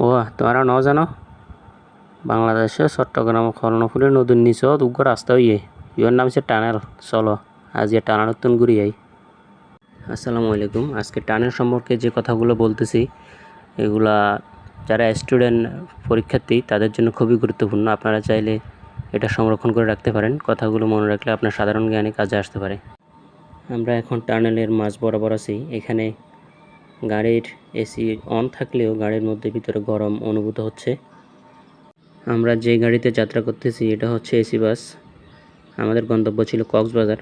ও তোমরা ন জানো বাংলাদেশে চট্টগ্রাম কর্ণফুলী নদীর নিচত উগ্র রাস্তা ইয়ে ইয়োর নাম হচ্ছে টানেল। চলো আজ এ টানেল নতুন ঘুরি যাই। আসসালামু আলাইকুম। আজকে টানেল সম্পর্কে যে কথাগুলো বলতেছি এগুলা যারা স্টুডেন্ট পরীক্ষার্থী তাদের জন্য খুবই গুরুত্বপূর্ণ। আপনারা চাইলে এটা সংরক্ষণ করে রাখতে পারেন। কথাগুলো মনে রাখলে আপনার সাধারণ জ্ঞানে কাজে আসতে পারে। আমরা এখন টানেলের মাঝ বরাবর আছি। এখানে গাড়ির এসি অন থাকলেও গাড়ির মধ্যে ভিতরে গরম অনুভূত হচ্ছে। আমরা যে গাড়িতে যাত্রা করতেছি এটা হচ্ছে এসি বাস। আমাদের গন্তব্য ছিল কক্সবাজার।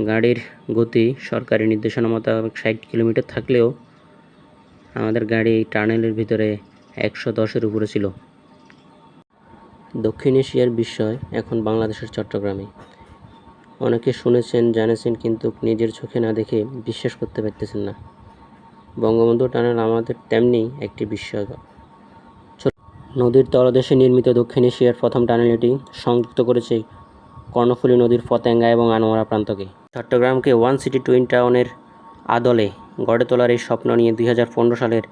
গাড়ির গতি সরকারি নির্দেশনা মোতাবেক 60 কিলোমিটার থাকলেও আমাদের গাড়ি টানেলের ভিতরে 110-এর উপরে ছিল। দক্ষিণ এশিয়ার বিস্ময় এখন বাংলাদেশের চট্টগ্রামে। অনেকে শুনেছেন জানেছেন কিন্তু নিজের চোখে না দেখে বিশ্বাস করতে পারতেছেন না। বঙ্গবন্ধু টানেল আমাদের তেমনি একটি বিস্ময়কর। নদীর তলদেশে নির্মিত দক্ষিণ এশিয়ার প্রথম টানেল এটি সংযুক্ত করেছে কর্ণফুলী নদীর পতেঙ্গা এবং আনোয়ারা প্রান্তকে। চট্টগ্রামকে ওয়ান সিটি টুইন টাউনের আদলে গড়ে তোলার এই স্বপ্ন নিয়ে 2015 সালের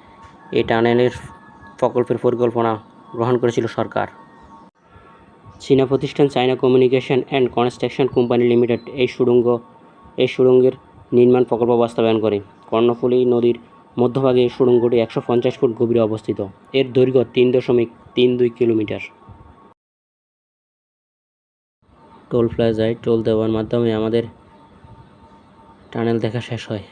এই টানেলের প্রকল্পের পরিকল্পনা গ্রহণ করেছিল সরকার। চীনা প্রতিষ্ঠান China communication and construction company limited এই সুড়ঙ্গের নির্মাণ প্রকল্প বাস্তবায়ন করে। কর্ণফুলী নদীর মধ্যভাগে এই সুড়ঙ্গটি 150 ফুট গভীরে অবস্থিত। এর দৈর্ঘ্য 3.32 কিলোমিটার। টোল প্লাজায় টোল দেওয়ার মাধ্যমে আমাদের টানেল দেখা শেষ হয়।